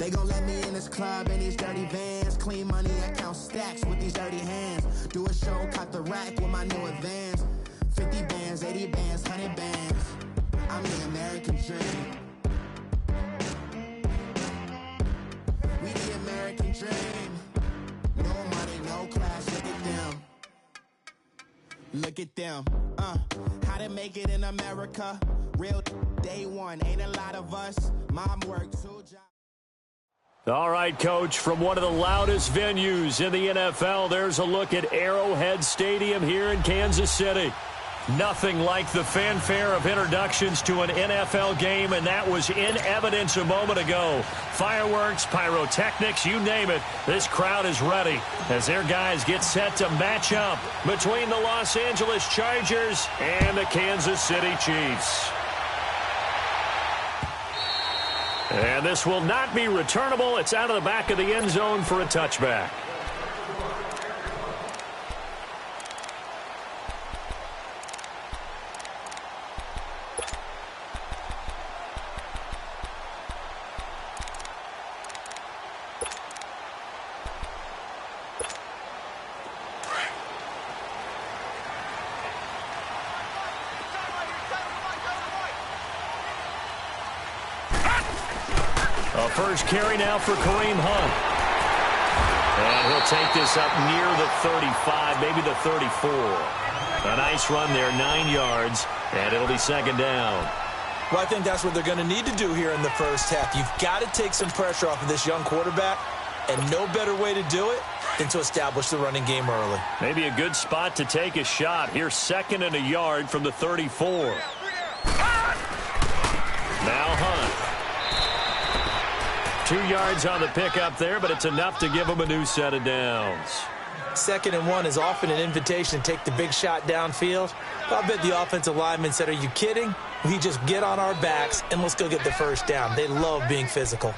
They gon' let me in this club in these dirty vans. Clean money, I count stacks with these dirty hands. Do a show, cop the rack with my new advance. 50 bands, 80 bands, 100 bands. I'm the American dream. We the American dream. No money, no class, look at them. Look at them, how to make it in America. Real day one, ain't a lot of us. Mom worked 2 jobs. All right, Coach, from one of the loudest venues in the NFL, there's a look at Arrowhead Stadium here in Kansas City. Nothing like the fanfare of introductions to an NFL game, and that was in evidence a moment ago. Fireworks, pyrotechnics, you name it, this crowd is ready as their guys get set to match up between the Los Angeles Chargers and the Kansas City Chiefs. And this will not be returnable. It's out of the back of the end zone for a touchback. First carry now for Kareem Hunt. And he'll take this up near the 35, maybe the 34. A nice run there, 9 yards, and it'll be second down. Well, I think that's what they're going to need to do here in the first half. You've got to take some pressure off of this young quarterback, and no better way to do it than to establish the running game early. Maybe a good spot to take a shot. Here's 2nd and a yard from the 34. Now Hunt. 2 yards on the pickup there, but it's enough to give them a new set of downs. 2nd and 1 is often an invitation to take the big shot downfield. I bet the offensive lineman said, are you kidding? We just get on our backs and let's go get the first down. They love being physical.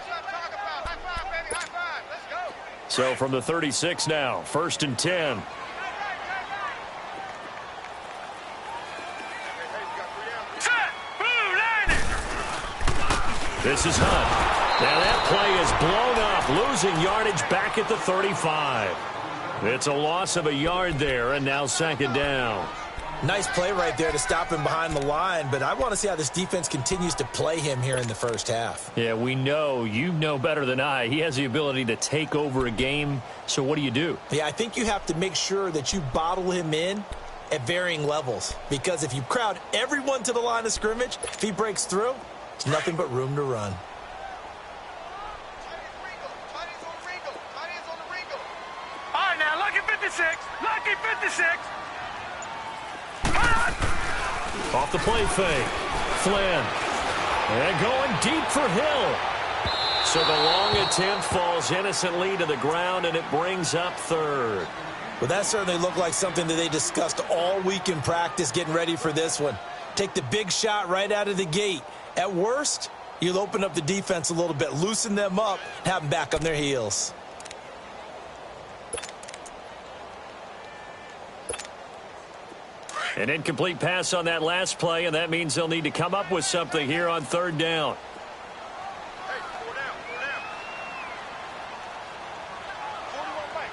So from the 36 now, 1st and 10. This is Hunt. Now that play is blown up, losing yardage back at the 35. It's a loss of a yard there, and now 2nd down. Nice play right there to stop him behind the line, but I want to see how this defense continues to play him here in the first half. Yeah, we know, you know better than I, he has the ability to take over a game, so what do? Yeah, I think you have to make sure that you bottle him in at varying levels, because if you crowd everyone to the line of scrimmage, if he breaks through, there's nothing but room to run. Lucky 56. Off the play fake. Flynn. And going deep for Hill. So the long attempt falls innocently to the ground, and it brings up 3rd. Well, that certainly looked like something that they discussed all week in practice getting ready for this one. Take the big shot right out of the gate. At worst, you'll open up the defense a little bit, loosen them up, have them back on their heels. An incomplete pass on that last play, and that means they'll need to come up with something here on 3rd down. Hey, 4 down. 41 Mike,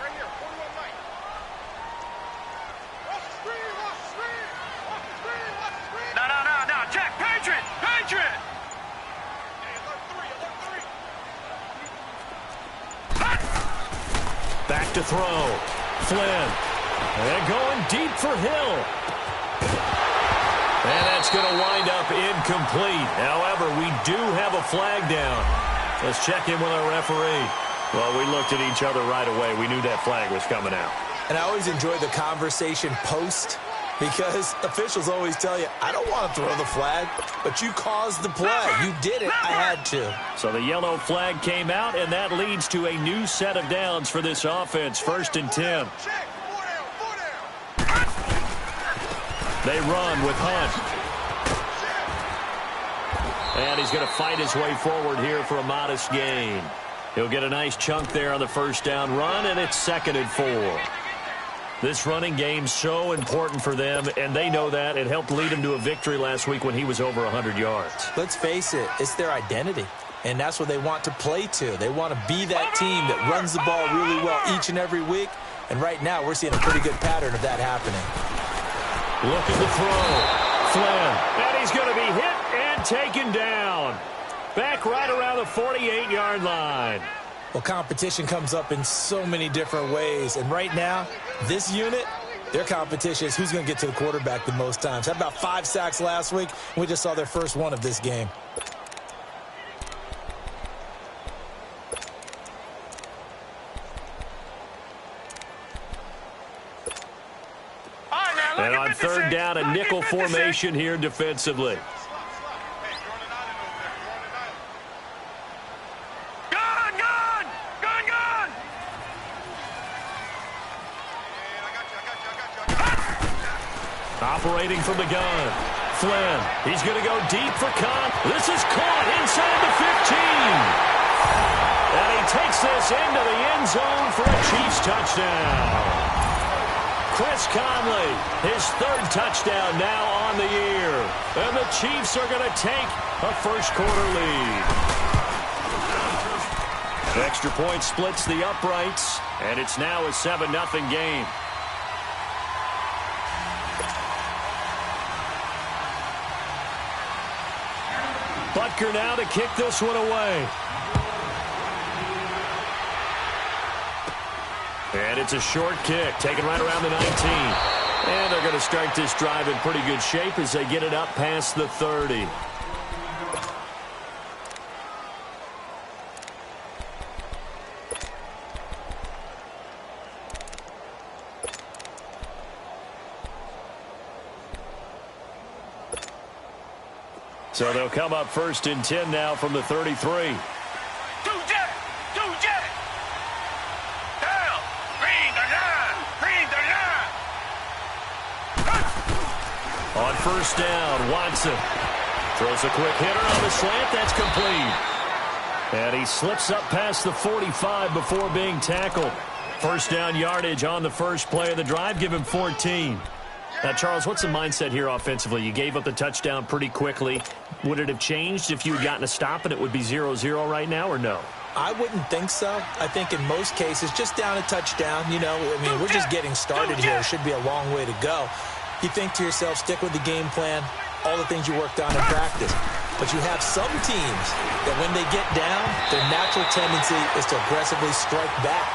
right here, 41 Mike. Watch the screen. No, check, Patriot. Hey, alert 3. Back to throw. Flynn. And going deep for Hill. And that's going to wind up incomplete. However, we do have a flag down. Let's check in with our referee. Well, we looked at each other right away. We knew that flag was coming out. And I always enjoy the conversation post, because officials always tell you, I don't want to throw the flag, but you caused the play. You did it. I had to. So the yellow flag came out, and that leads to a new set of downs for this offense. 1st and 10. They run with Hunt. And he's going to fight his way forward here for a modest gain. He'll get a nice chunk there on the 1st down run, and it's 2nd and 4. This running game's so important for them, and they know that. It helped lead them to a victory last week when he was over 100 yards. Let's face it, it's their identity. and that's what they want to play to. They want to be that team that runs the ball really well each and every week, and right now we're seeing a pretty good pattern of that happening. Look at the throw. Flynn, and he's going to be hit and taken down. Back right around the 48-yard line. Well, competition comes up in so many different ways, and right now, this unit, their competition is who's going to get to the quarterback the most times. Had about 5 sacks last week, and we just saw their first one of this game. And on third down, a nickel formation here defensively. Operating from the gun. Flynn, he's going to go deep for Con. This is caught inside the 15. And he takes this into the end zone for a Chiefs touchdown. Chris Conley, his third touchdown now on the year. And the Chiefs are going to take a first-quarter lead. Extra point splits the uprights, and it's now a 7-0 game. Butker now to kick this one away. And it's a short kick, taken right around the 19. And they're going to start this drive in pretty good shape as they get it up past the 30. So they'll come up first and 10 now from the 33. On first down, Watson throws a quick hitter on the slant. That's complete. And he slips up past the 45 before being tackled. First down yardage on the first play of the drive. Give him 14. Now, Charles, what's the mindset here offensively? You gave up the touchdown pretty quickly. Would it have changed if you had gotten a stop and it would be 0-0 right now, or no? I wouldn't think so. I think in most cases, just down a touchdown, you know, I mean, we're just getting started here. It should be a long way to go. You think to yourself, stick with the game plan, all the things you worked on in practice. But you have some teams that when they get down, their natural tendency is to aggressively strike back.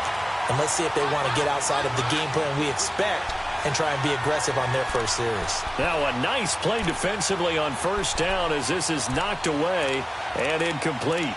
And let's see if they want to get outside of the game plan we expect and try and be aggressive on their first series. Now a nice play defensively on first down as this is knocked away and incomplete.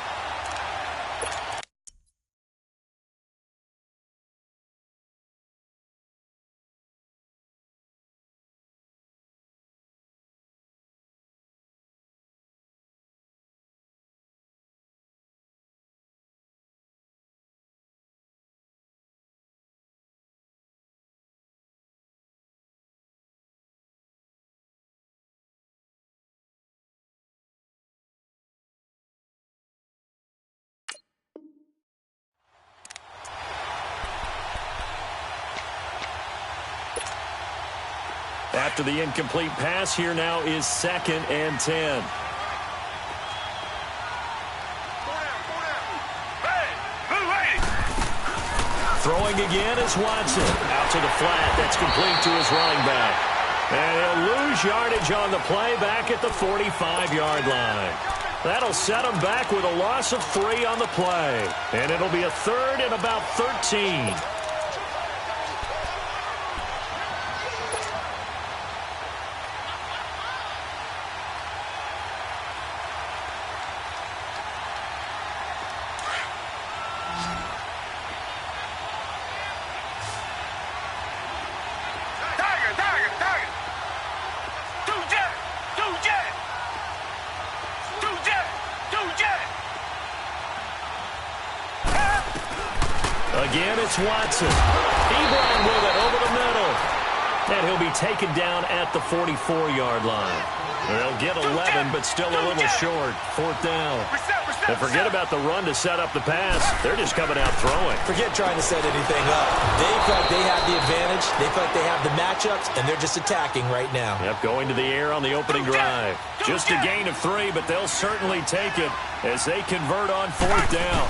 After the incomplete pass, here now is 2nd and 10. Throwing again is Watson. Out to the flat. That's complete to his running back. And he'll lose yardage on the play back at the 45-yard line. That'll set him back with a loss of 3 on the play. And it'll be a 3rd and about 13. Again, it's Watson. Ebron with it over the middle. And he'll be taken down at the 44-yard line. They'll get 11, but still a little short. 4th down. And forget about the run to set up the pass. They're just coming out throwing. Forget trying to set anything up. They feel like they have the advantage. They feel like they have the matchups, and they're just attacking right now. Yep, going to the air on the opening drive. Just a gain of 3, but they'll certainly take it as they convert on 4th down.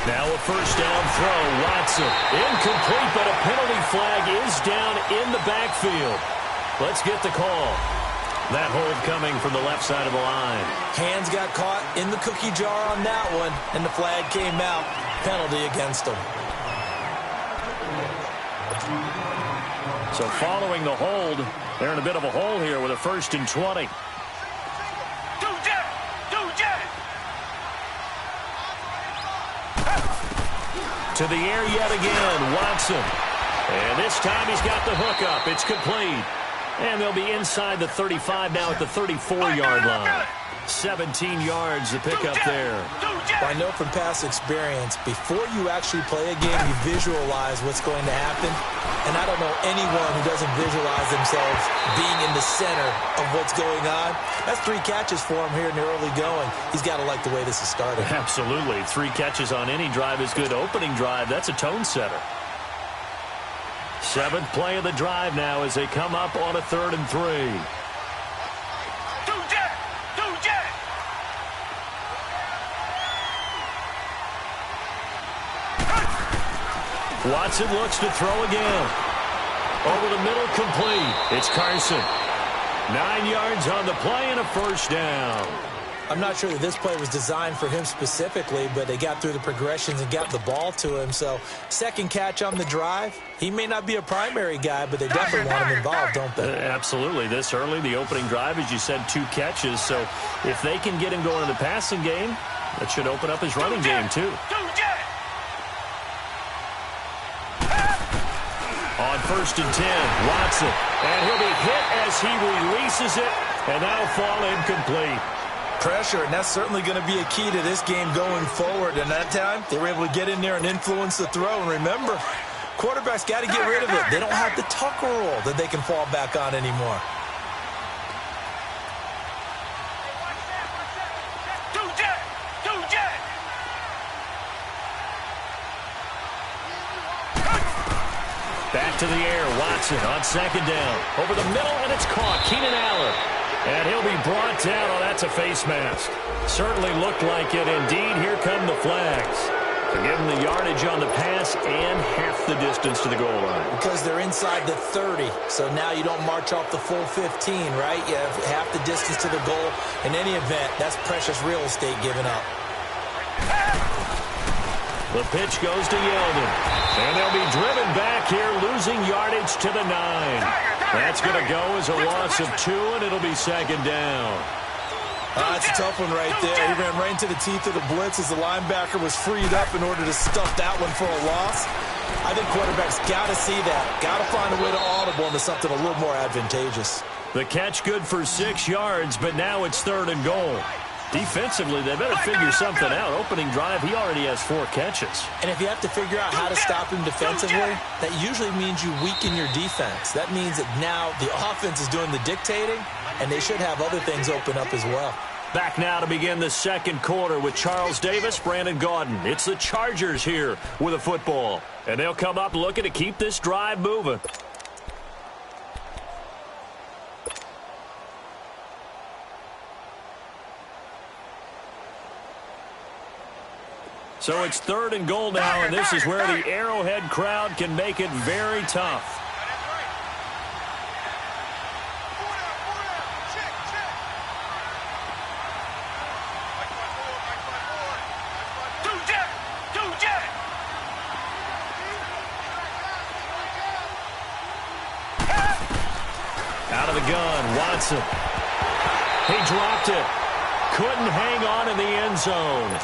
Now a 1st down throw. Watson. Incomplete, but a penalty flag is down in the backfield. Let's get the call. That hold coming from the left side of the line. Hands got caught in the cookie jar on that one, and the flag came out. Penalty against them. So following the hold, they're in a bit of a hole here with a 1st and 20. To the air yet again, Watson. And this time he's got the hook up. It's complete. And they'll be inside the 35 now at the 34-yard line. 17 yards to pick up there. Well, I know from past experience, before you actually play a game, you visualize what's going to happen. And I don't know anyone who doesn't visualize themselves being in the center of what's going on. That's 3 catches for him here in the early going. He's got to like the way this is starting. Absolutely. 3 catches on any drive is good. Opening drive, that's a tone setter. 7th play of the drive now as they come up on a 3rd and 3. Watson looks to throw again. Over the middle, complete. It's Carson. 9 yards on the play and a 1st down. I'm not sure that this play was designed for him specifically, but they got through the progressions and got the ball to him. So 2nd catch on the drive. He may not be a primary guy, but they definitely want him involved, don't they? Absolutely. This early, the opening drive, as you said, 2 catches. So if they can get him going in the passing game, that should open up his running game too. On 1st and 10, Watson. And he'll be hit as he releases it, and that'll fall incomplete. Pressure, and that's certainly going to be a key to this game going forward. And that time, they were able to get in there and influence the throw. And remember, quarterbacks got to get rid of it. They don't have the Tucker rule that they can fall back on anymore. Back to the air, Watson on 2nd down. Over the middle, and it's caught. Keenan Allen. And he'll be brought down. Oh, that's a face mask. Certainly looked like it. Indeed, here come the flags. To give him the yardage on the pass and half the distance to the goal line. Because they're inside the 30. So now you don't march off the full 15, right? You have half the distance to the goal. In any event, that's precious real estate given up. The pitch goes to Yeldon. And they'll be driven back here, losing yardage to the 9. That's going to go as a loss of 2, and it'll be 2nd down. That's a tough one right there. He ran right into the teeth of the blitz as the linebacker was freed up in order to stuff that one for a loss. I think quarterbacks got to see that. Got to find a way to audible into something a little more advantageous. The catch good for 6 yards, but now it's 3rd and goal. Defensively, they better figure something out. Opening drive, he already has 4 catches. And if you have to figure out how to stop him defensively, that usually means you weaken your defense. That means that now the offense is doing the dictating, and they should have other things open up as well. Back now to begin the 2nd quarter with Charles Davis, Brandon Gaudin. It's the Chargers here with a football. And they'll come up looking to keep this drive moving. So it's 3rd and goal now, and this is where the Arrowhead crowd can make it very tough. Out of the gun, Watson. He dropped it. Couldn't hang on in the end zone.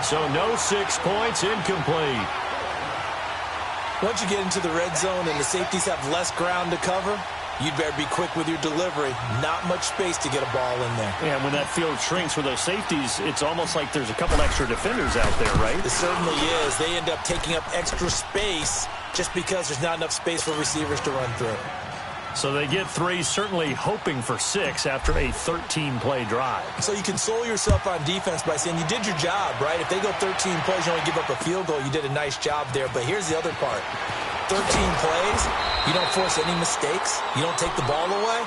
So no 6 points, incomplete. Once you get into the red zone and the safeties have less ground to cover, you'd better be quick with your delivery. Not much space to get a ball in there. Yeah, when that field shrinks for those safeties, it's almost like there's a couple extra defenders out there, right? It certainly is. They end up taking up extra space just because there's not enough space for receivers to run through. So they get 3, certainly hoping for 6 after a 13-play drive. So you console yourself on defense by saying you did your job, right? If they go 13 plays, you only give up a field goal, you did a nice job there. But here's the other part. 13 plays, you don't force any mistakes, you don't take the ball away.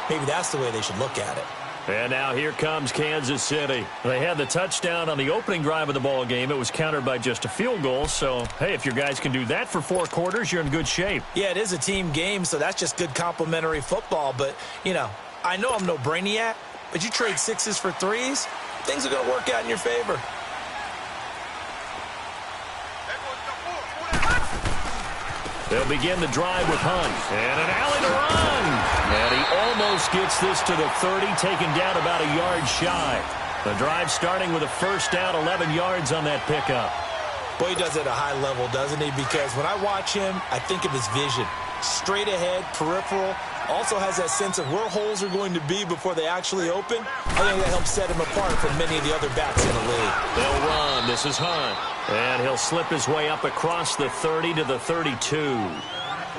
Maybe that's the way they should look at it. And now here comes Kansas City. They had the touchdown on the opening drive of the ball game. It was countered by just a field goal. So, hey, if your guys can do that for 4 quarters, you're in good shape. Yeah, it is a team game, so that's just good complimentary football. But, you know, I know I'm no brainiac, but you trade 6s for 3s, things are going to work out in your favor. They'll begin the drive with Hunt. And an alley to run. And he almost gets this to the 30, taken down about a yard shy. The drive starting with a first down, 11 yards on that pickup. Boy, he does it at a high level, doesn't he? Because when I watch him, I think of his vision. Straight ahead, peripheral. Also has that sense of where holes are going to be before they actually open. I think that helps set him apart from many of the other backs in the league. They'll run. This is Hunt. And he'll slip his way up across the 30 to the 32.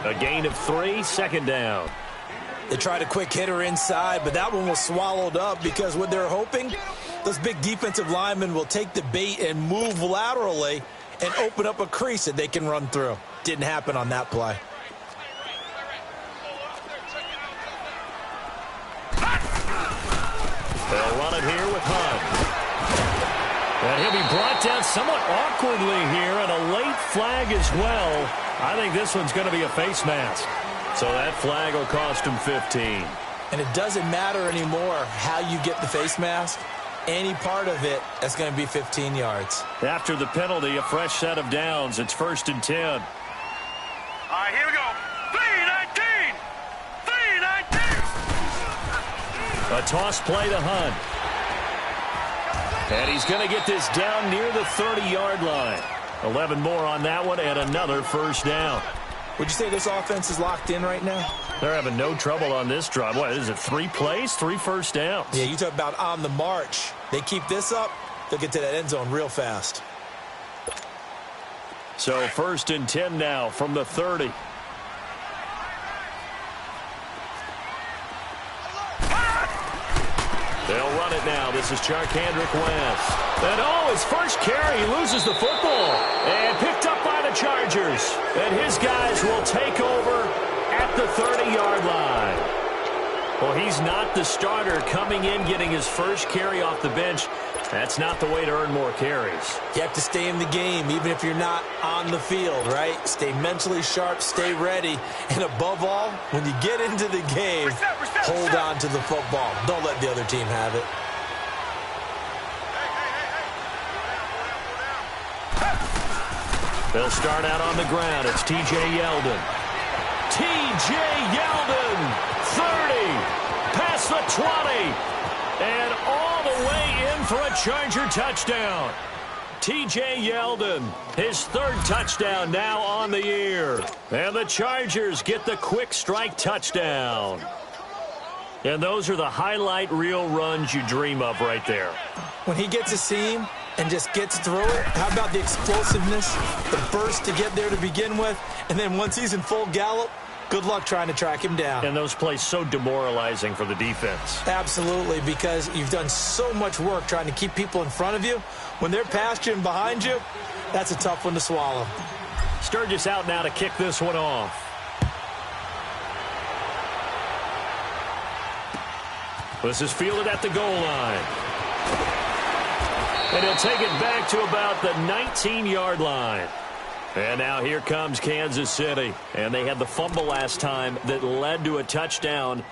A gain of 3, second down. They tried a quick hitter inside, but that one was swallowed up because what they're hoping, those big defensive linemen will take the bait and move laterally and open up a crease that they can run through. Didn't happen on that play. They'll run it here with Hunt. And he'll be brought down somewhat awkwardly here, and a late flag as well. I think this one's going to be a face mask. So that flag will cost him 15. And it doesn't matter anymore how you get the face mask. Any part of it, that's going to be 15 yards. After the penalty, a fresh set of downs. It's 1st and 10. All right, here we go. 3-19. 3-19. A toss play to Hunt. And he's going to get this down near the 30-yard line. 11 more on that one and another first down. Would you say this offense is locked in right now? They're having no trouble on this drive. What is it, 3 plays, 3 first downs? Yeah, you talk about on the march. They keep this up, they'll get to that end zone real fast. So 1st and 10 now from the 30. They'll run it now. This is Charkandrick West. And his first carry, he loses the football. And picked up by the Chargers. And his guys will take over at the 30-yard line. Well, he's not the starter coming in, getting his first carry off the bench. That's not the way to earn more carries. You have to stay in the game, even if you're not on the field, right? Stay mentally sharp, stay ready. And above all, when you get into the game, hold on to the football. Don't let the other team have it. They'll start out on the ground. It's T.J. Yeldon. T.J. Yeldon, 30, past the 20, and all the way in for a Charger touchdown. T.J. Yeldon, his 3rd touchdown now on the year. And the Chargers get the quick strike touchdown. And those are the highlight reel runs you dream of right there. When he gets a seam and just gets through it, how about the explosiveness, the burst to get there to begin with, and then once he's in full gallop, good luck trying to track him down. And those plays so demoralizing for the defense. Absolutely, because you've done so much work trying to keep people in front of you. When they're past you and behind you, that's a tough one to swallow. Sturgis out now to kick this one off. This is fielded at the goal line. And he'll take it back to about the 19-yard line. And now here comes Kansas City. And they had the fumble last time that led to a touchdown.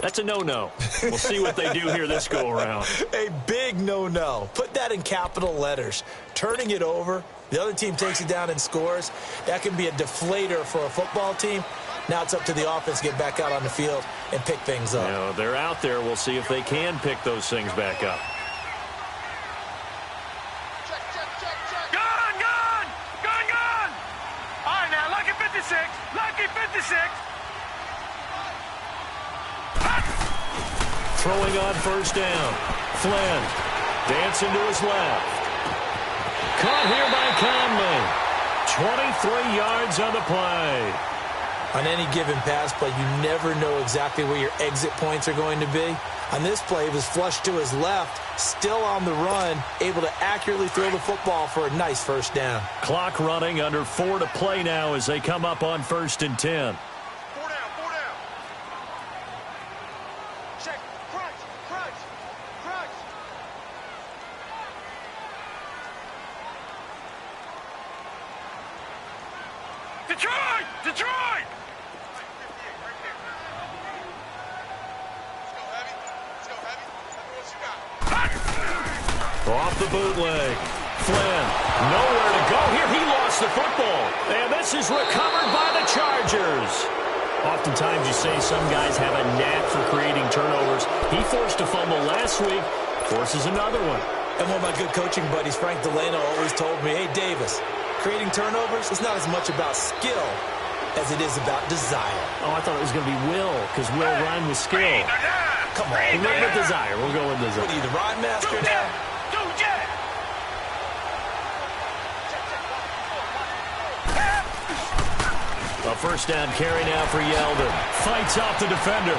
That's a no-no. We'll see what they do here this go-around. A big no-no. Put that in capital letters. Turning it over, the other team takes it down and scores. That can be a deflator for a football team. Now it's up to the offense to get back out on the field and pick things up. You know, they're out there. We'll see if they can pick those things back up. Throwing on first down. Flynn dancing to his left. Caught here by Conley. 23 yards on the play. On any given pass play, you never know exactly where your exit points are going to be. On this play, he was flushed to his left, still on the run, able to accurately throw the football for a nice first down. Clock running, under 4 to play now as they come up on 1st and 10. 4 down, 4 down. Check, crunch, crunch, crunch. Detroit! Detroit! Off the bootleg. Flynn, nowhere to go here. He lost the football. And this is recovered by the Chargers. Oftentimes you say some guys have a knack for creating turnovers. He forced a fumble last week, forces another one. And one of my good coaching buddies, Frank Delano, always told me, hey, Davis, creating turnovers is not as much about skill as it is about desire. Oh, I thought it was going to be will, because will rhyme with skill. Come on. We'll go with desire. We'll go with desire. What are you, the rhyme master now? A first down carry now for Yeldon. Fights off the defender.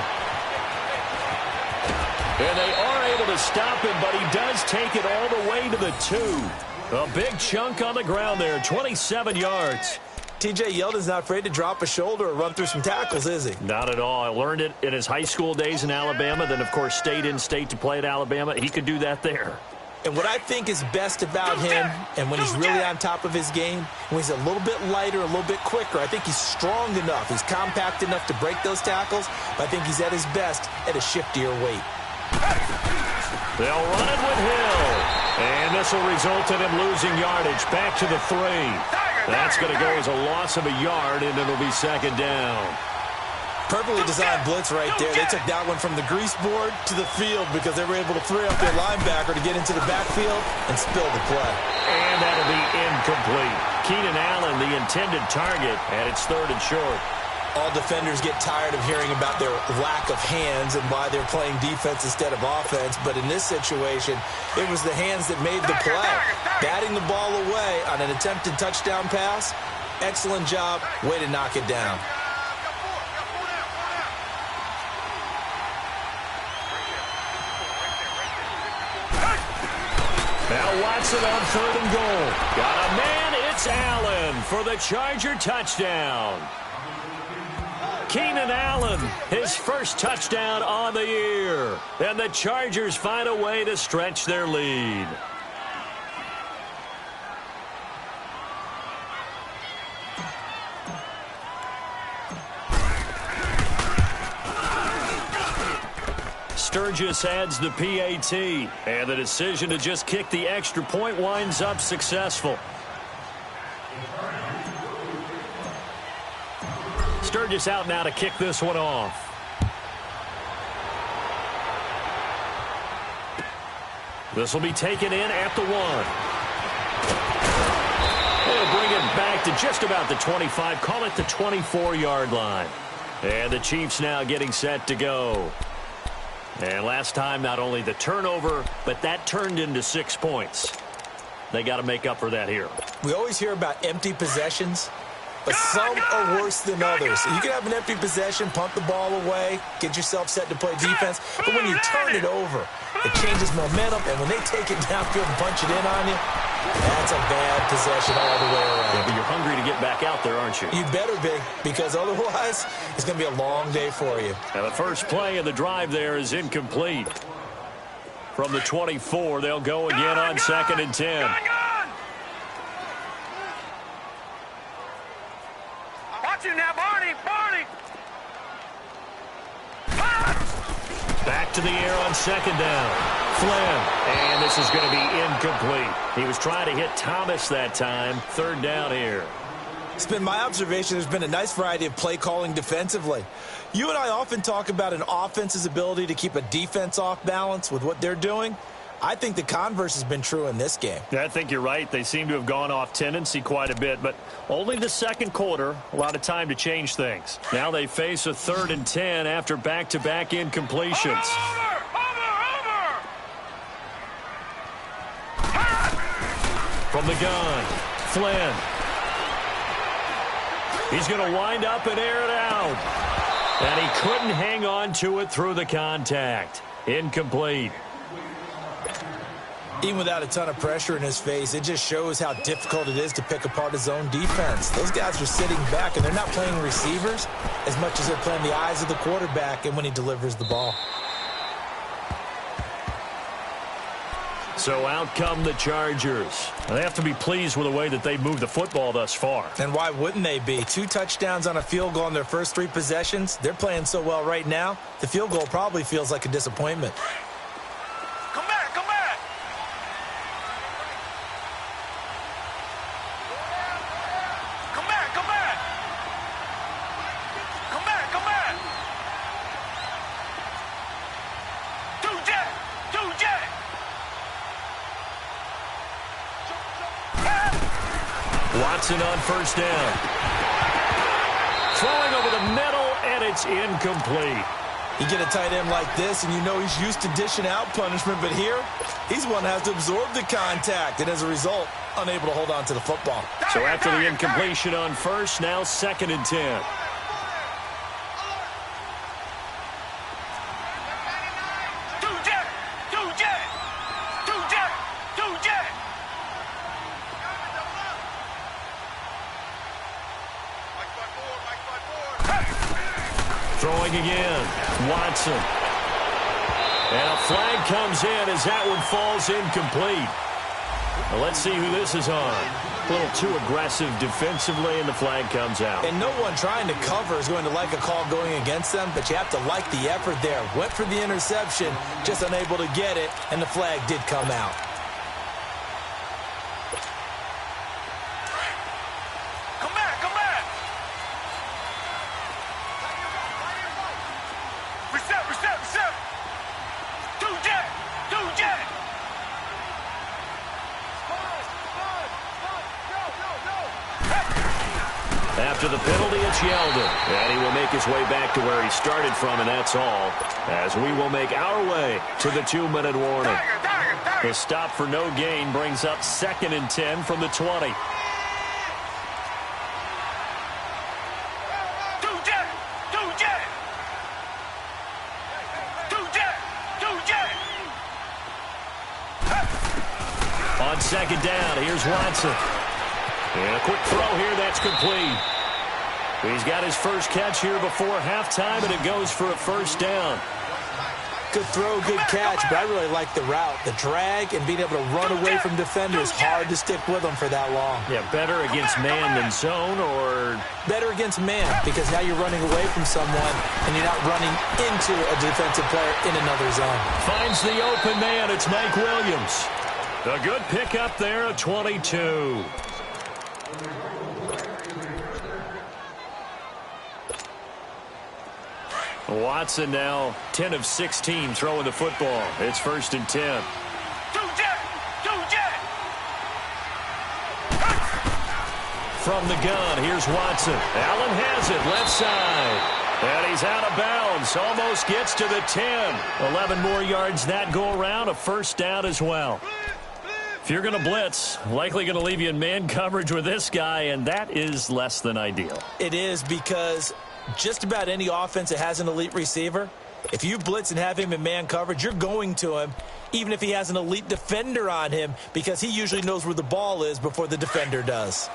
And they are able to stop him, but he does take it all the way to the 2. A big chunk on the ground there, 27 yards. T.J. Yeldon's not afraid to drop a shoulder or run through some tackles, is he? Not at all. I learned it in his high school days in Alabama, then, of course, stayed in state to play at Alabama. He could do that there. And what I think is best about him, and when he's really on top of his game, when he's a little bit lighter, a little bit quicker, I think he's strong enough. He's compact enough to break those tackles, but I think he's at his best at a shiftier weight. They'll run it with Hill. And this will result in him losing yardage back to the 3. That's going to go as a loss of a yard, and it'll be 2nd down. Perfectly designed blitz right there. They took that one from the grease board to the field because they were able to free up their linebacker to get into the backfield and spill the play. And that'll be incomplete. Keenan Allen, the intended target, and it's 3rd and short. All defenders get tired of hearing about their lack of hands and why they're playing defense instead of offense. But in this situation, it was the hands that made the play. Batting the ball away on an attempted touchdown pass. Excellent job. Way to knock it down. Now Watson on 3rd and goal. Got a man. It's Allen for the Charger touchdown. Keenan Allen, his first touchdown on the year. And the Chargers find a way to stretch their lead. Sturgis adds the PAT, and the decision to just kick the extra point winds up successful. Sturgis out now to kick this one off. This will be taken in at the 1. They'll bring it back to just about the 25, call it the 24-yard line. And the Chiefs now getting set to go. And last time, not only the turnover, but that turned into 6 points. They got to make up for that here. We always hear about empty possessions, but some are worse than others. You can have an empty possession, punt the ball away, get yourself set to play defense, but when you turn it over, it changes momentum, and when they take it downfield and punch it in on you, that's a bad possession all the way around. Yeah, but you're hungry to get back out there, aren't you? You better be, because otherwise it's going to be a long day for you. Now the first play of the drive there is incomplete. From the 24, they'll go again on 2nd and 10. Watch it now, Barney, Barney. Back to the air on 2nd down. Flynn, and this is going to be incomplete. He was trying to hit Thomas that time. 3rd down here. It's been my observation there's been a nice variety of play calling defensively. You and I often talk about an offense's ability to keep a defense off balance with what they're doing. I think the converse has been true in this game. Yeah, I think you're right. They seem to have gone off tendency quite a bit, but only the 2nd quarter, a lot of time to change things. Now they face a 3rd and 10 after back-to-back incompletions. From the gun, Flynn. He's going to wind up and air it out. And he couldn't hang on to it through the contact. Incomplete. Even without a ton of pressure in his face, it just shows how difficult it is to pick apart his own defense. Those guys are sitting back, and they're not playing receivers as much as they're playing the eyes of the quarterback and when he delivers the ball. So out come the Chargers. They have to be pleased with the way that they moved the football thus far. And why wouldn't they be? 2 touchdowns on a field goal in their first 3 possessions. They're playing so well right now, the field goal probably feels like a disappointment. Come back, come back. Come back, come back. Come back, come back. Do jet, do jet. Watson on first down. Throwing over the middle, and it's incomplete. You get a tight end like this, and you know he's used to dishing out punishment, but here, he's one that has to absorb the contact, and as a result, unable to hold on to the football. So after the incompletion on first, now 2nd and 10. Throwing again, Watson. And a flag comes in as that one falls incomplete. Well, let's see who this is on. A little too aggressive defensively, and the flag comes out. And no one trying to cover is going to like a call going against them, but you have to like the effort there. Went for the interception, just unable to get it, and the flag did come out. After the penalty, it's Yeldon. And he will make his way back to where he started from, and that's all. As we will make our way to the 2-minute warning. The stop for no gain brings up 2nd and 10 from the 20. On 2nd down, here's Watson. And a quick throw here, that's complete. He's got his first catch here before halftime, and it goes for a first down. Good throw, good catch, but I really like the route. The drag and being able to run away from defenders, hard to stick with them for that long. Yeah, better against man than zone, or? Better against man, because now you're running away from someone, and you're not running into a defensive player in another zone. Finds the open man, it's Mike Williams. A good pickup there at 22. Watson now 10 of 16 throwing the football. It's 1st and 10. From the gun, here's Watson. Allen has it, left side. And he's out of bounds. Almost gets to the 10. 11 more yards that go around. A first down as well. If you're going to blitz, likely going to leave you in man coverage with this guy, and that is less than ideal. It is, because just about any offense that has an elite receiver, if you blitz and have him in man coverage, you're going to him, even if he has an elite defender on him, because he usually knows where the ball is before the defender does.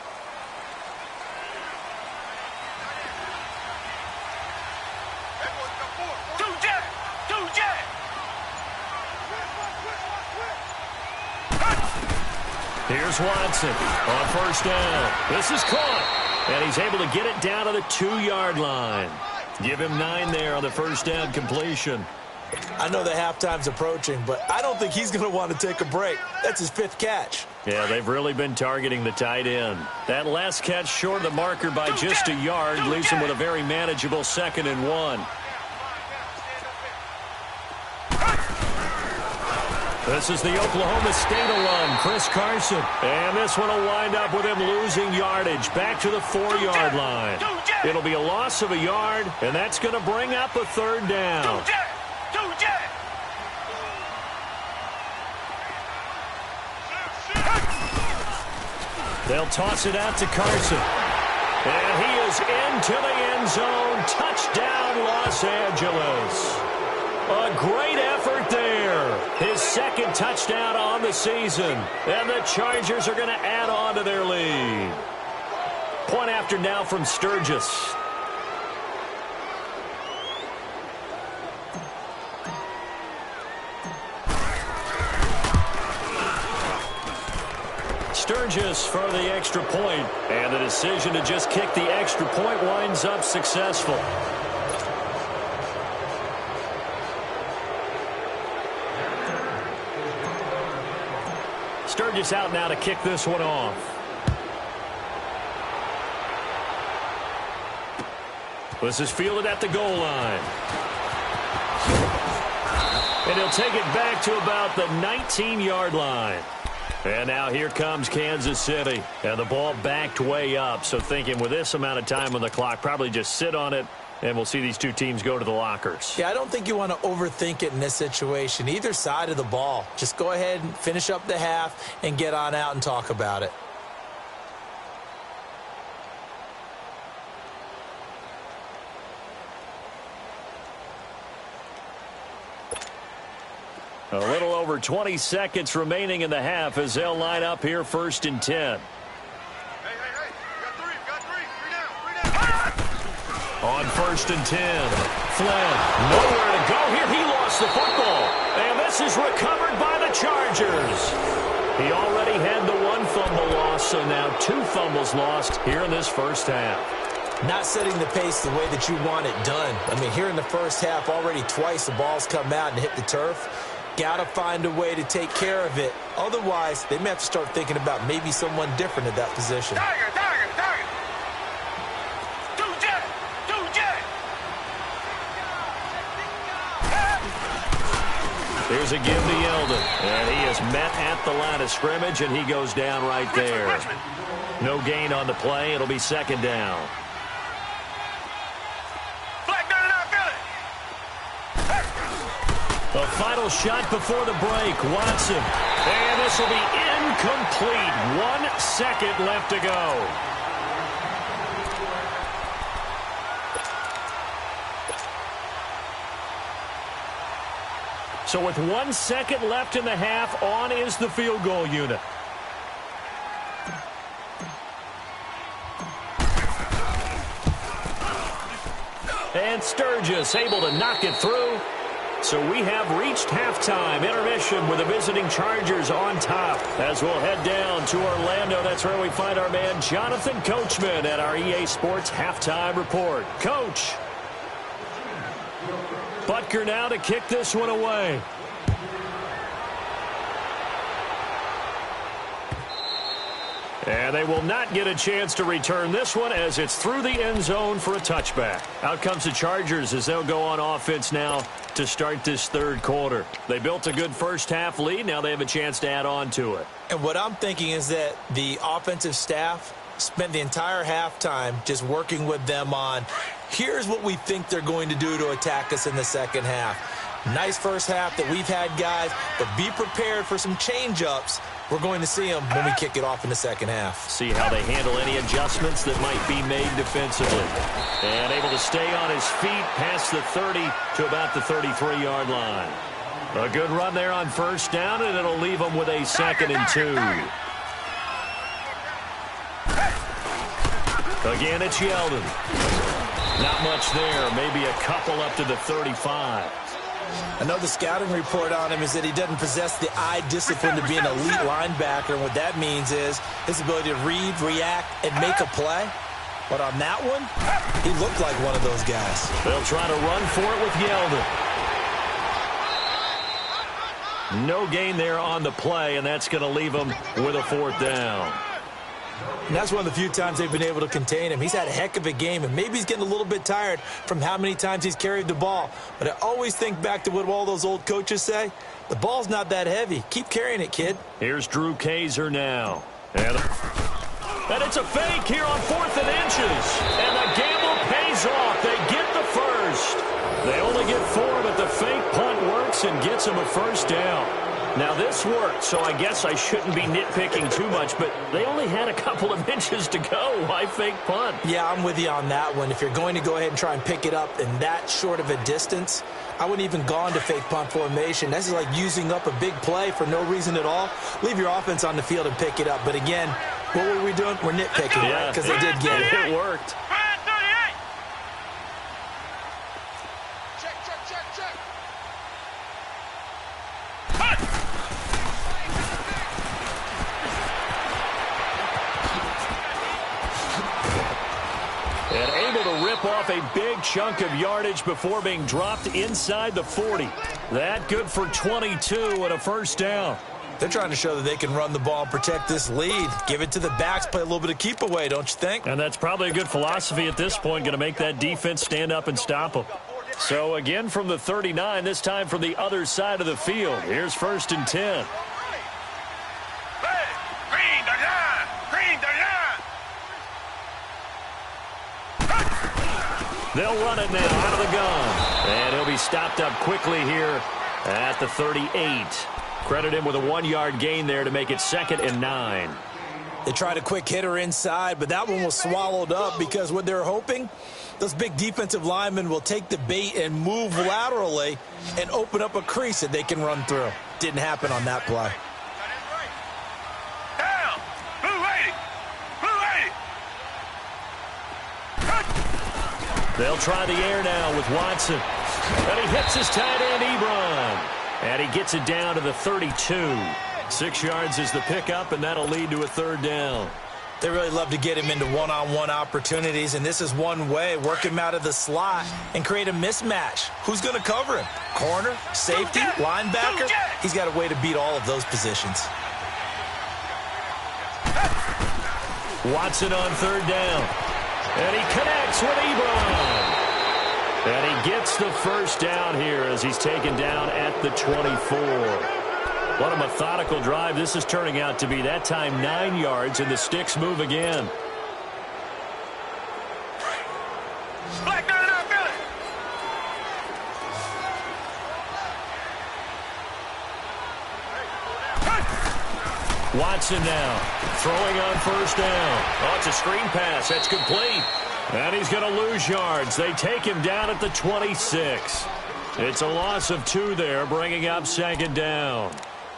Here's Watson on first down. This is caught, and he's able to get it down to the 2-yard line. Give him 9 there on the first down completion. I know the halftime's approaching, but I don't think he's going to want to take a break. That's his 5th catch. Yeah, they've really been targeting the tight end. That last catch short of the marker by just a yard leaves him with a very manageable 2nd and 1. This is the Oklahoma State alum, Chris Carson. And this one will wind up with him losing yardage back to the 4-yard line. It'll be a loss of a yard, and that's going to bring up a 3rd down. They'll toss it out to Carson. And he is into the end zone. Touchdown, Los Angeles. A great effort there. His second touchdown on the season. And the Chargers are going to add on to their lead. Point after now from Sturgis. Sturgis for the extra point, and the decision to just kick the extra point winds up successful. Sturgis out now to kick this one off. This is fielded at the goal line. And he'll take it back to about the 19-yard line. And now here comes Kansas City. And the ball backed way up. So thinking with this amount of time on the clock, probably just sit on it, and we'll see these two teams go to the lockers. Yeah, I don't think you want to overthink it in this situation. Either side of the ball. Just go ahead and finish up the half and get on out and talk about it. A little over 20 seconds remaining in the half as they'll line up here 1st and 10. Hey. Got three. Three down. On 1st and 10. Flynn, nowhere to go here. He lost the football. And this is recovered by the Chargers. He already had the one fumble loss, so now 2 fumbles lost here in this first half. Not setting the pace the way that you want it done. I mean, here in the first half, already twice the ball's come out and hit the turf. Got to find a way to take care of it. Otherwise, they may have to start thinking about maybe someone different at that position. Tiger. Here's a give to Yeldon. And he is met at the line of scrimmage, and he goes down right there. No gain on the play. It'll be 2nd down. The final shot before the break. Watson. And this will be incomplete. 1 second left to go. So with 1 second left in the half, on is the field goal unit. And Sturgis able to knock it through. So we have reached halftime. Intermission with the visiting Chargers on top. As we'll head down to Orlando, that's where we find our man Jonathan Coachman at our EA Sports Halftime Report. Coach. Butker now to kick this one away. And they will not get a chance to return this one as it's through the end zone for a touchback. Out comes the Chargers as they'll go on offense now to start this 3rd quarter. They built a good first half lead. Now they have a chance to add on to it. And what I'm thinking is that the offensive staff spent the entire halftime just working with them on, here's what we think they're going to do to attack us in the second half. Nice first half that we've had, guys, but be prepared for some change-ups. We're going to see them when we kick it off in the second half. See how they handle any adjustments that might be made defensively. And able to stay on his feet past the 30 to about the 33-yard line. A good run there on 1st down, and it'll leave them with a 2nd and 2. Again, it's Yeldon. Not much there. Maybe a couple up to the 35. I know the scouting report on him is that he doesn't possess the eye discipline to be an elite linebacker. And what that means is his ability to read, react, and make a play. But on that one, he looked like one of those guys. They'll try to run for it with Yeldon. No gain there on the play, and that's going to leave him with a 4th down. And that's one of the few times they've been able to contain him. He's had a heck of a game, and maybe he's getting a little bit tired from how many times he's carried the ball. But I always think back to what all those old coaches say. The ball's not that heavy. Keep carrying it, kid. Here's Drew Kaiser now. And it's a fake here on 4th and inches. And the gamble pays off. They get the first. They only get 4, but the fake punt works and gets them a 1st down. Now, this worked, so I guess I shouldn't be nitpicking too much, but they only had a couple of inches to go. Why fake punt? Yeah, I'm with you on that one. If you're going to go ahead and try and pick it up in that short of a distance, I wouldn't even gone to fake punt formation. This is like using up a big play for no reason at all. Leave your offense on the field and pick it up. But again, what were we doing? We're nitpicking, right? Because they did get it. It worked. And able to rip off a big chunk of yardage before being dropped inside the 40. That good for 22 and a first down. They're trying to show that they can run the ball and protect this lead. Give it to the backs, play a little bit of keep away, don't you think? And that's probably a good philosophy at this point, going to make that defense stand up and stop them. So again from the 39, this time from the other side of the field. Here's 1st and 10. They'll run it now out of the gun. And he'll be stopped up quickly here at the 38. Credit him with a 1-yard gain there to make it 2nd and 9. They tried a quick hitter inside, but that one was swallowed up because what they're hoping, those big defensive linemen will take the bait and move laterally and open up a crease that they can run through. Didn't happen on that play. They'll try the air now with Watson. And he hits his tight end, Ebron. And he gets it down to the 32. 6 yards is the pickup, and that'll lead to a 3rd down. They really love to get him into one-on-one opportunities, and this is one way. Work him out of the slot and create a mismatch. Who's going to cover him? Corner, safety, linebacker? He's got a way to beat all of those positions. Watson on 3rd down. And he connects with Ebron. And he gets the first down here as he's taken down at the 24. What a methodical drive this is turning out to be. That time 9 yards, and the sticks move again. Watson now, throwing on 1st down. Oh, it's a screen pass. That's complete. And he's going to lose yards. They take him down at the 26. It's a loss of 2 there, bringing up 2nd down.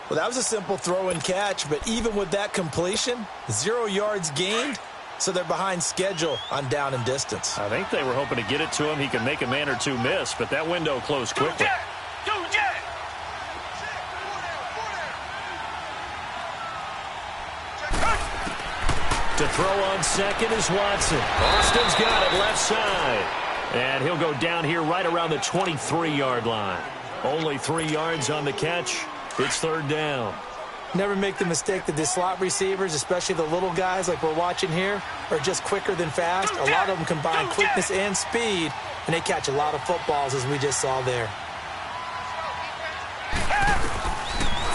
Well, that was a simple throw and catch, but even with that completion, 0 yards gained, so they're behind schedule on down and distance. I think they were hoping to get it to him. He could make a man or two miss, but that window closed quickly. To throw on 2nd is Watson. Austin's got it left side. And he'll go down here right around the 23-yard line. Only 3 yards on the catch. It's 3rd down. Never make the mistake that the slot receivers, especially the little guys like we're watching here, are just quicker than fast. A lot of them combine quickness and speed, and they catch a lot of footballs, as we just saw there.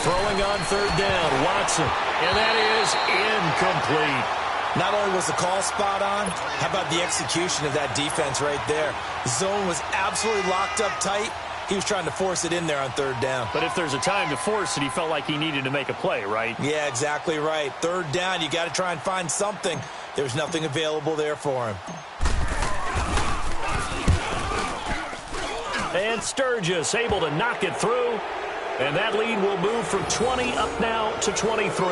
Throwing on 3rd down, Watson. And that is incomplete. Not only was the call spot on, how about the execution of that defense right there? The zone was absolutely locked up tight. He was trying to force it in there on 3rd down. But if there's a time to force it, he felt like he needed to make a play, right? Yeah, exactly right. 3rd down, you got to try and find something. There's nothing available there for him. And Sturgis able to knock it through. And that lead will move from 20 up now to 23.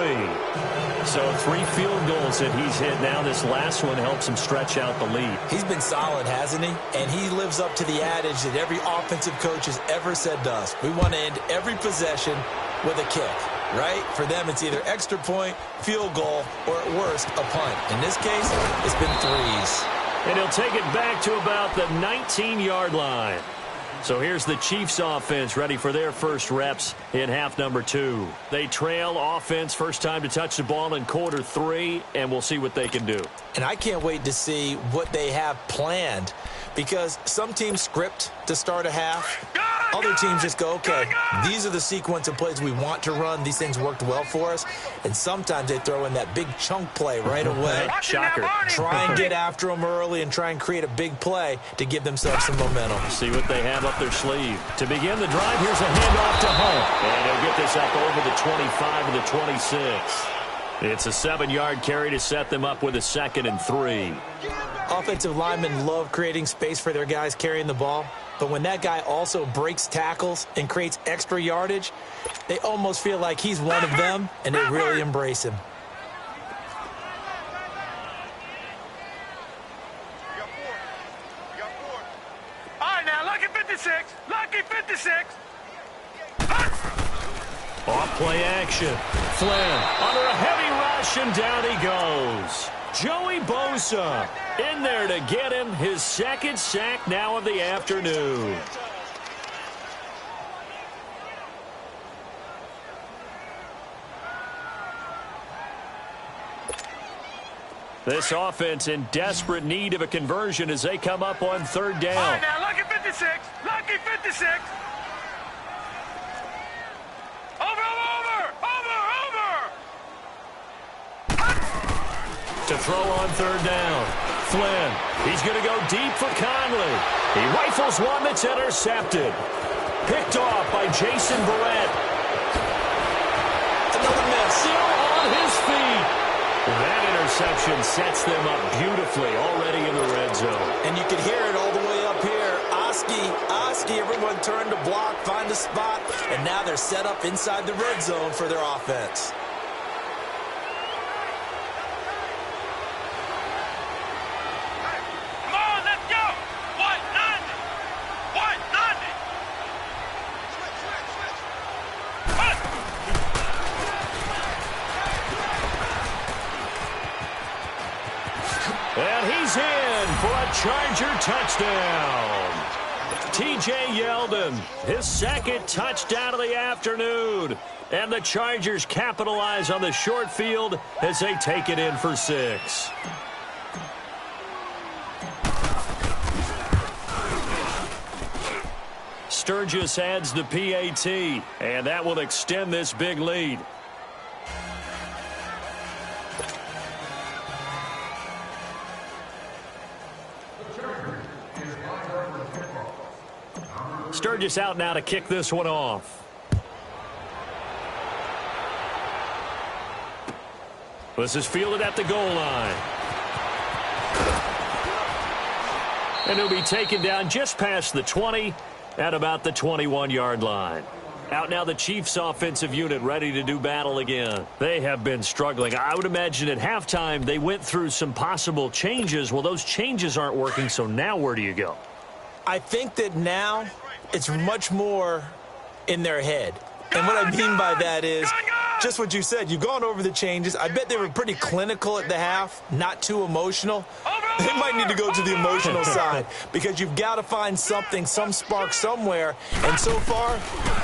So 3 field goals that he's hit now. This last one helps him stretch out the lead. He's been solid, hasn't he? And he lives up to the adage that every offensive coach has ever said to us. We want to end every possession with a kick, right? For them, it's either extra point, field goal, or at worst, a punt. In this case, it's been 3s. And he'll take it back to about the 19-yard line. So here's the Chiefs offense ready for their first reps in half number 2. They trail offense, first time to touch the ball in quarter 3, and we'll see what they can do. And I can't wait to see what they have planned, because some teams script to start a half. Other teams just go, okay, these are the sequence of plays we want to run. These things worked well for us. And sometimes they throw in that big chunk play right away. Shocker. Try and get after them early and try and create a big play to give themselves some momentum. See what they have up their sleeve. To begin the drive, here's a handoff to Hunt. And he'll get this up over the 25 to the 26. It's a 7-yard carry to set them up with a 2nd and 3. Offensive linemen love creating space for their guys carrying the ball. But when that guy also breaks tackles and creates extra yardage, they almost feel like he's one of them, and they really embrace him. You got 4. All right, now, lucky 56. Lucky 56. Off play action. Flynn under a heavy rush, and down he goes. Joey Bosa in there to get him his 2nd sack now of the afternoon. This offense in desperate need of a conversion as they come up on 3rd down. All right, now, lucky 56. Lucky 56. To throw on 3rd down. Flynn, he's going to go deep for Conley. He rifles one that's intercepted. Picked off by Jason Barrett. Another miss. Still on his feet. That interception sets them up beautifully already in the red zone. And you can hear it all the way up here. Oski, everyone turned to block, find a spot, and now they're set up inside the red zone for their offense. And he's in for a Charger touchdown. T.J. Yeldon, his 2nd touchdown of the afternoon. And the Chargers capitalize on the short field as they take it in for 6. Sturgis adds the PAT, and that will extend this big lead. Sturgis out now to kick this one off. This is fielded at the goal line. And he'll be taken down just past the 20 at about the 21-yard line. Out now the Chiefs offensive unit ready to do battle again. They have been struggling. I would imagine at halftime they went through some possible changes. Well, those changes aren't working, so now where do you go? I think that now it's much more in their head. And what I mean by that is just what you said. You've gone over the changes. I bet they were pretty clinical at the half, not too emotional. They might need to go to the emotional side because you've got to find something, some spark somewhere. And so far,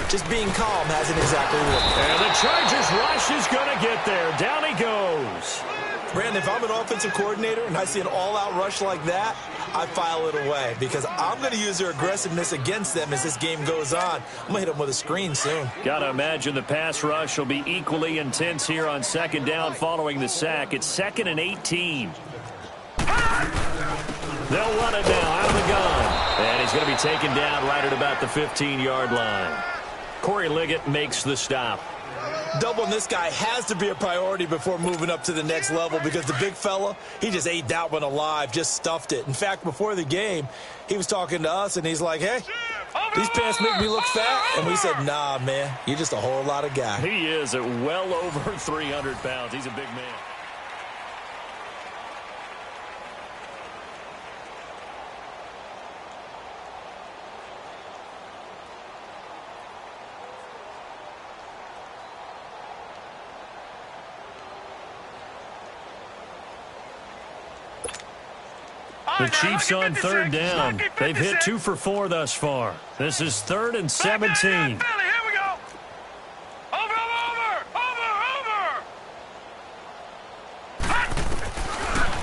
just being calm hasn't exactly worked. And the Chargers rush is going to get there. Down he goes. Brandon, if I'm an offensive coordinator and I see an all-out rush like that, I file it away because I'm going to use their aggressiveness against them as this game goes on. I'm going to hit them with a screen soon. Got to imagine the pass rush will be equally intense here on 2nd down following the sack. It's 2nd and 18. They'll run it now out of the gun. And he's going to be taken down right at about the 15-yard line. Corey Liggett makes the stop. Doubling this guy has to be a priority before moving up to the next level because the big fella, he just ate that one alive, just stuffed it. In fact, before the game, he was talking to us, and he's like, hey, these pants make me look fat. And we said, nah, man, you're just a whole lot of guy. He is at well over 300 pounds. He's a big man. The Chiefs on 3rd down. They've hit 2 for 4 thus far. This is 3rd and 17. Here we go. Over.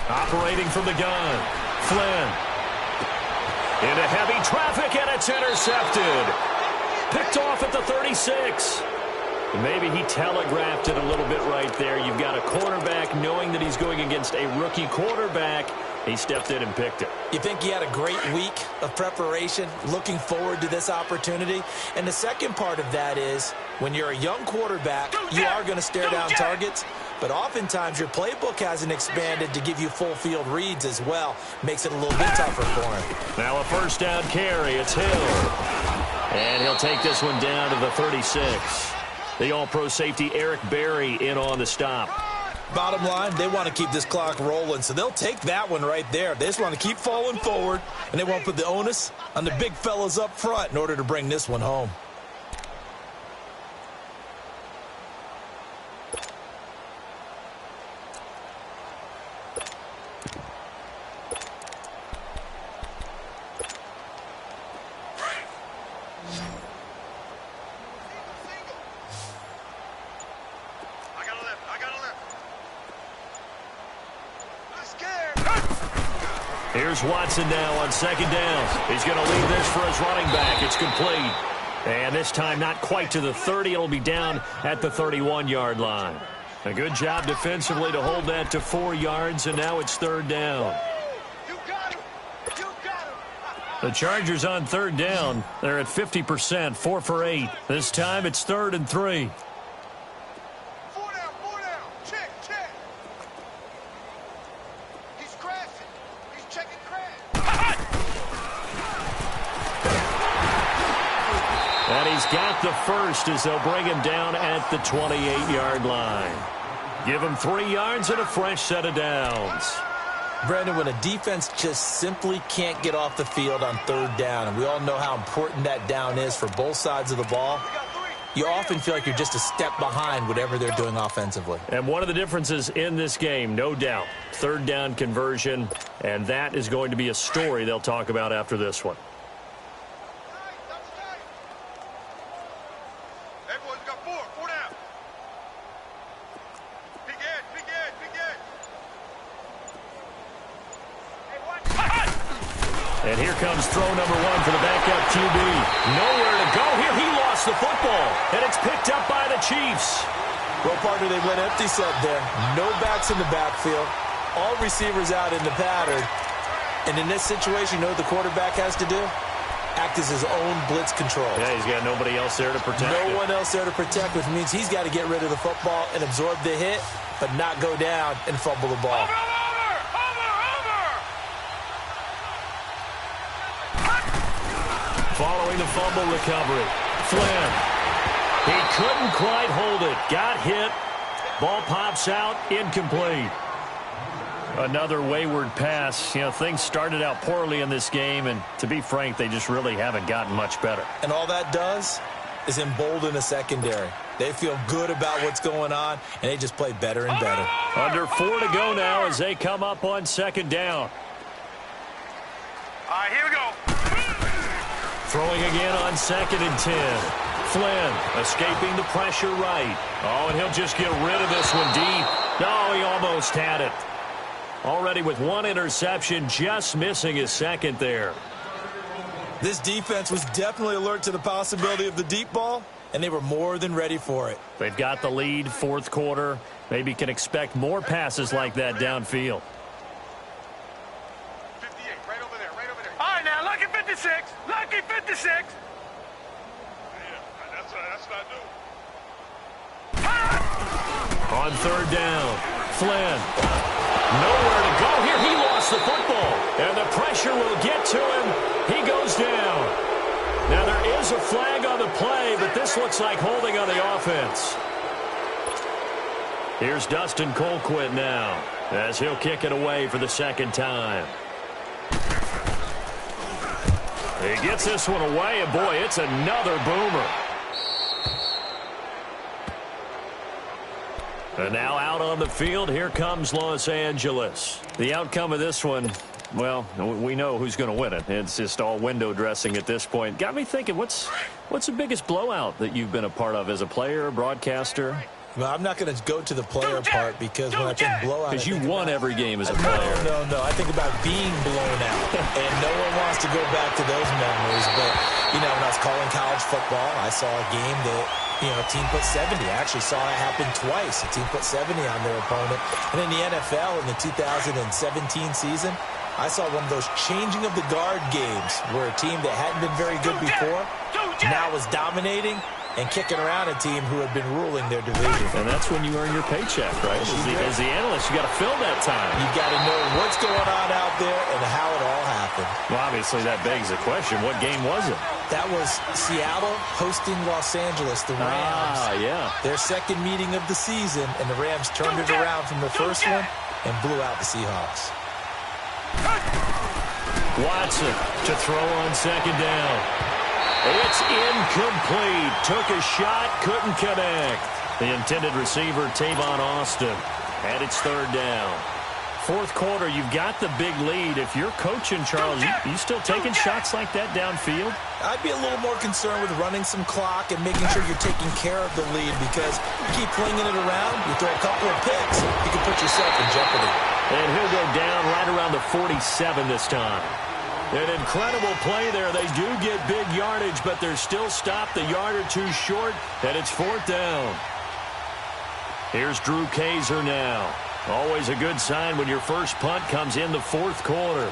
Operating from the gun. Flynn. Into heavy traffic, and it's intercepted. picked off at the 36. Maybe he telegraphed it a little bit right there. You've got a quarterback knowing that he's going against a rookie quarterback. He stepped in and picked it. You think he had a great week of preparation, looking forward to this opportunity? And the second part of that is, when you're a young quarterback, you are going to stare down targets, but oftentimes your playbook hasn't expanded to give you full field reads as well. Makes it a little bit tougher for him. Now a first down carry. It's Hill. And he'll take this one down to the 36. The all-pro safety Eric Berry in on the stop. Bottom line, they want to keep this clock rolling, so they'll take that one right there. They just want to keep falling forward, and they won't put the onus on the big fellas up front in order to bring this one home. Here's Watson now on second down. He's going to leave this for his running back. It's complete. And this time not quite to the 30. It'll be down at the 31-yard line. A good job defensively to hold that to 4 yards, and now it's third down. The Chargers on third down. They're at 50%, 4 for 8. This time it's 3rd and 3. And he's got the first as they'll bring him down at the 28-yard line. Give him 3 yards and a fresh set of downs. Brandon, when a defense just simply can't get off the field on third down, and we all know how important that down is for both sides of the ball, you often feel like you're just a step behind whatever they're doing offensively. And one of the differences in this game, no doubt, third down conversion, and that is going to be a story they'll talk about after this one. And here comes throw number 1 for the backup QB. Nowhere to go here. He lost the football, and it's picked up by the Chiefs. Well, partner, they went empty set there. No backs in the backfield. All receivers out in the pattern. And in this situation, you know what the quarterback has to do? Act as his own blitz control. Yeah, he's got nobody else there to protect him. No one else there to protect, which means he's got to get rid of the football and absorb the hit, but not go down and fumble the ball. Following the fumble recovery, Flynn. He couldn't quite hold it. Got hit. Ball pops out. Incomplete. Another wayward pass. You know, things started out poorly in this game, and to be frank, they just really haven't gotten much better. And all that does is embolden the secondary. They feel good about what's going on, and they just play better and better. Under 4 to go now as they come up on second down. All right, here we go. Throwing again on 2nd and 10. Flynn escaping the pressure right. Oh, and he'll just get rid of this one deep. No, he almost had it. Already with 1 interception, just missing his 2nd there. This defense was definitely alert to the possibility of the deep ball, and they were more than ready for it. They've got the lead, 4th quarter. Maybe can expect more passes like that downfield. 58, right over there, right over there. All right, now, lucky 56. Lucky 56. Yeah, that's not new. On third down, Flynn. Nowhere to go here. He lost the football. And the pressure will get to him. He goes down. Now there is a flag on the play, but this looks like holding on the offense. Here's Dustin Colquitt now as he'll kick it away for the 2nd time. He gets this one away, and boy, it's another boomer. And now out on the field, here comes Los Angeles. The outcome of this one, well, we know who's going to win it. It's just all window dressing at this point. Got me thinking, what's the biggest blowout that you've been a part of as a player, broadcaster? Well, I'm not going to go to the player part because when I think blowout... Because you won every game as a player. No. I think about being blown out. And no one wants to go back to those memories. But, when I was calling college football, I saw a game that, a team put 70. I actually saw it happen twice. A team put 70 on their opponent. And in the NFL, in the 2017 season, I saw one of those changing of the guard games where a team that hadn't been very good before now was dominating and kicking around a team who had been ruling their division. And that's when you earn your paycheck, right? As the analyst, you got to fill that time. You got to know what's going on out there and how it all happened. Well, obviously, that begs the question, what game was it? That was Seattle hosting Los Angeles, the Rams. Yeah. Their second meeting of the season, and the Rams turned it around from the first one and blew out the Seahawks. Watson to throw on second down. It's incomplete. Took a shot, couldn't connect. The intended receiver, Tavon Austin, and it's third down. Fourth quarter, you've got the big lead. If you're coaching, Charles, you still taking shots like that downfield? I'd be a little more concerned with running some clock and making sure you're taking care of the lead because you keep flinging it around, you throw a couple of picks, you can put yourself in jeopardy. And he'll go down right around the 47 this time. An incredible play there. They do get big yardage, but they're still stopped a yard or two short, and it's fourth down. Here's Drew Kaiser now. Always a good sign when your first punt comes in the fourth quarter.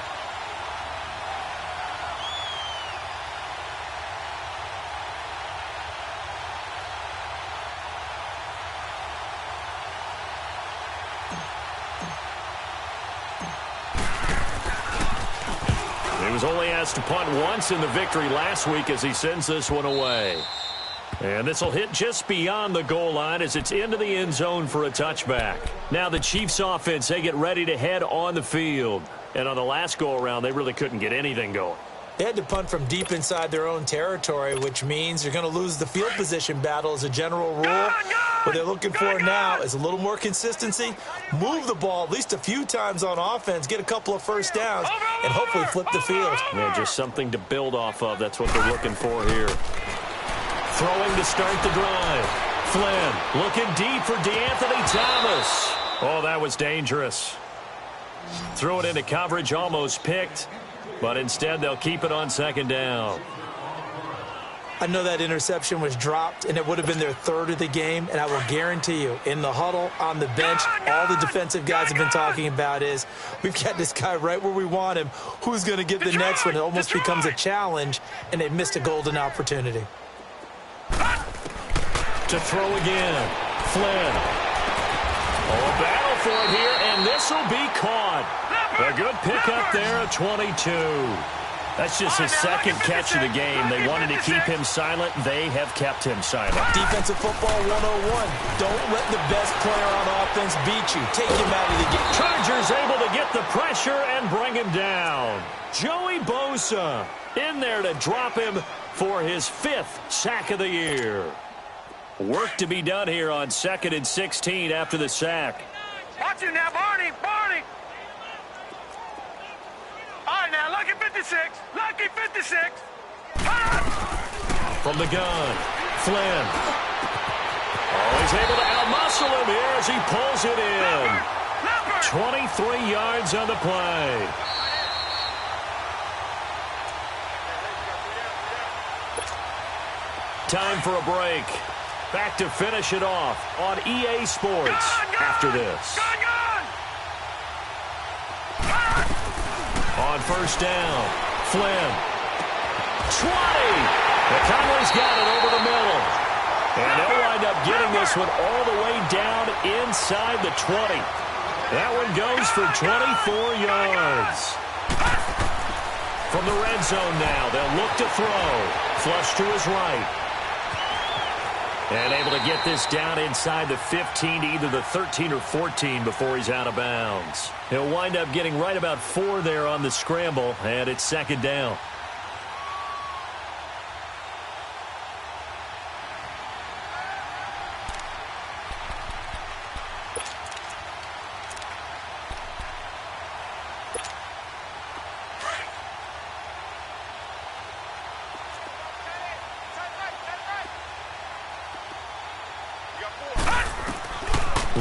He was only asked to punt once in the victory last week as he sends this one away. And this will hit just beyond the goal line as it's into the end zone for a touchback. Now the Chiefs offense, they get ready to head on the field. And on the last go-around, they really couldn't get anything going. They had to punt from deep inside their own territory, which means you're going to lose the field position battle as a general rule. What they're looking for now is a little more consistency, move the ball at least a few times on offense, get a couple of first downs, and hopefully flip the field. Yeah, just something to build off of. That's what they're looking for here. Throwing to start the drive. Flynn looking deep for DeAnthony Thomas. Oh, that was dangerous. Threw it into coverage, almost picked. But instead, they'll keep it on second down. I know that interception was dropped, and it would have been their third of the game. And I will guarantee you, in the huddle, on the bench, all the defensive guys have been talking about is, we've got this guy right where we want him. Who's going to get the next one? It almost becomes a challenge, and they missed a golden opportunity. To throw again. Flynn. Oh, a battle for it here, and this will be caught. A good pickup there at 22. That's just his second catch of the game. They wanted to keep him silent. They have kept him silent. Defensive football 101. Don't let the best player on offense beat you. Take him out of the game. Chargers able to get the pressure and bring him down. Joey Bosa in there to drop him for his 5th sack of the year. Work to be done here on 2nd and 16 after the sack. Watch it now, Barney. All right, now, lucky 56. Lucky 56. From the gun, Flynn. Oh, he's able to outmuscle him here as he pulls it in. 23 yards on the play. Time for a break. Back to finish it off on EA Sports after this. On first down, Flynn. 20. Conley's got it over the middle. And they'll wind up getting this one all the way down inside the 20. That one goes for 24 yards. From the red zone now, they'll look to throw. Flush to his right. And able to get this down inside the 15 to either the 13 or 14 before he's out of bounds. He'll wind up getting right about 4 there on the scramble, and it's second down.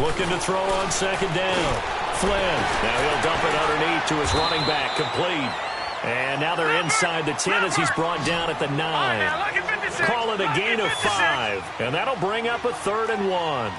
Looking to throw on second down. Flynn. Now he'll dump it underneath to his running back. Complete. And now they're inside the 10 as he's brought down at the 9. Call it a gain of 5. And that'll bring up a 3rd and 1.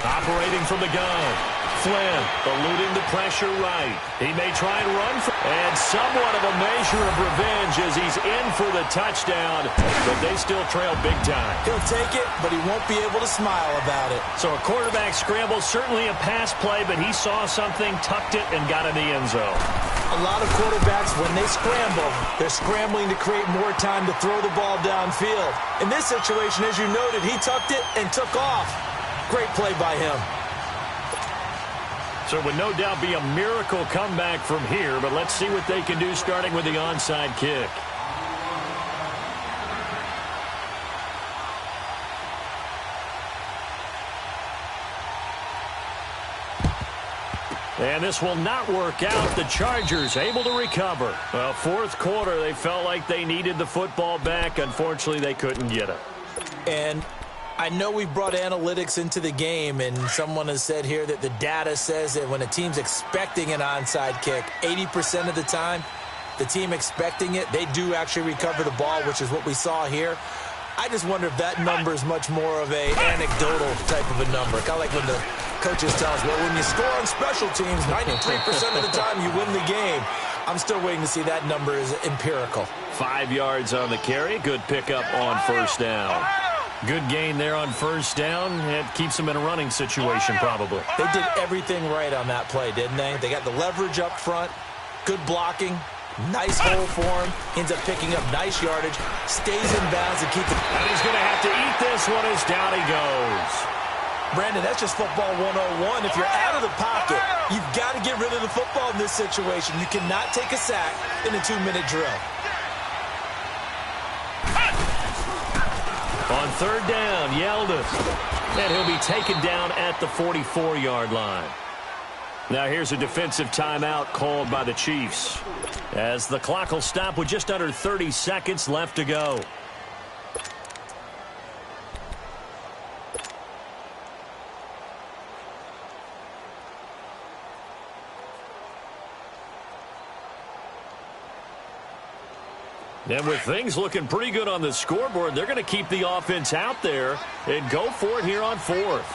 Operating from the gun. Flynn eluding the pressure right. He may try and run. And somewhat of a measure of revenge as he's in for the touchdown. But they still trail big time. He'll take it, but he won't be able to smile about it. So a quarterback scramble, certainly a pass play, but he saw something, tucked it, and got in the end zone. A lot of quarterbacks, when they scramble, they're scrambling to create more time to throw the ball downfield. In this situation, as you noted, he tucked it and took off. Great play by him. So it would no doubt be a miracle comeback from here, but let's see what they can do starting with the onside kick. And this will not work out. The Chargers able to recover. Well, fourth quarter, they felt like they needed the football back. Unfortunately, they couldn't get it. And I know we brought analytics into the game, and someone has said here that the data says that when a team's expecting an onside kick, 80% of the time, the team expecting it, they do actually recover the ball, which is what we saw here. I just wonder if that number is much more of a anecdotal type of a number. Kind of like when the coaches tell us, well, when you score on special teams, 93% of the time you win the game. I'm still waiting to see that number is empirical. 5 yards on the carry. Good pickup on first down. Good gain there on first down. It keeps them in a running situation, probably. They did everything right on that play, didn't they? They got the leverage up front, good blocking, nice hole for him, ends up picking up nice yardage, stays in bounds and keeps it. And he's going to have to eat this one as down he goes. Brandon, that's just football 101. If you're out of the pocket, you've got to get rid of the football in this situation. You cannot take a sack in a 2-minute drill. On third down, Yeldon. And he'll be taken down at the 44-yard line. Now here's a defensive timeout called by the Chiefs, as the clock will stop with just under 30 seconds left to go. And with things looking pretty good on the scoreboard, they're going to keep the offense out there and go for it here on fourth.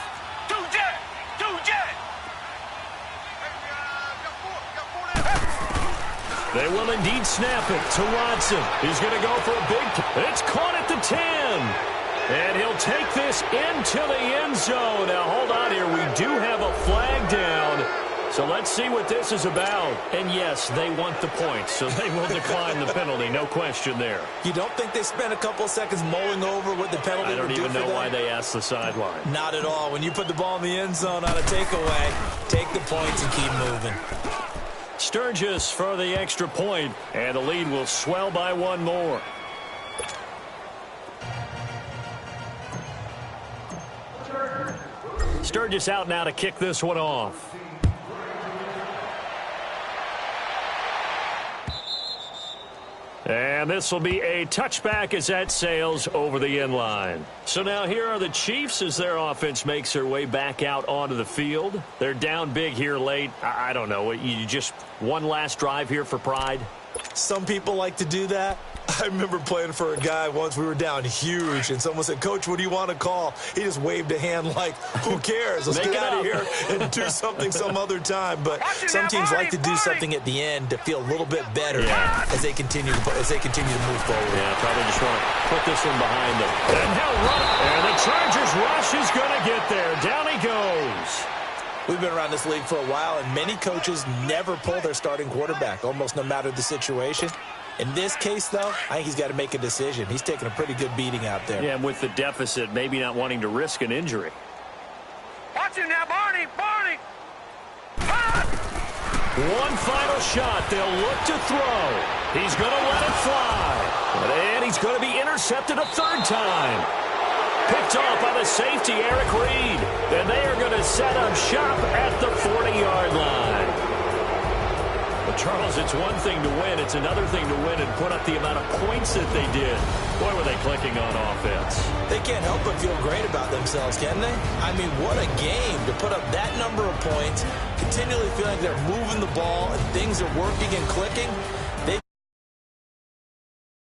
They will indeed snap it to Watson. He's going to go for a big. It's caught at the 10. And he'll take this into the end zone. Now, hold on here. We do have a flag down. So let's see what this is about. And yes, they want the points, so they will decline the penalty. No question there. You don't think they spent a couple of seconds mulling over what the penalty would do for them? I don't even know why they asked the sideline. Not at all. When you put the ball in the end zone on a takeaway, take the points and keep moving. Sturgis for the extra point, and the lead will swell by one more. Sturgis out now to kick this one off. And this will be a touchback as that sails over the end line. So now here are the Chiefs as their offense makes their way back out onto the field. They're down big here late. I don't know. You just one last drive here for pride? Some people like to do that. I remember playing for a guy once. We were down huge, and someone said, "Coach, what do you want to call?" He just waved a hand like, who cares? Let's get out of here and do something some other time. But some teams like to do something at the end to feel a little bit better as they continue to move forward. Yeah, probably just want to put this one behind them. And he'll run. And the Chargers rush is going to get there. Down he goes. We've been around this league for a while, and many coaches never pull their starting quarterback, almost no matter the situation. In this case, though, I think he's got to make a decision. He's taking a pretty good beating out there. Yeah, and with the deficit, maybe not wanting to risk an injury. Watch him now, Barney! Barney! One final shot. They'll look to throw. He's going to let it fly. And he's going to be intercepted a third time. Picked off by the safety, Eric Reed. And they are going to set up shop at the 40-yard line. Well, Charles, it's one thing to win. It's another thing to win and put up the amount of points that they did. Boy, were they clicking on offense. They can't help but feel great about themselves, can they? I mean, what a game to put up that number of points, continually feeling like they're moving the ball and things are working and clicking.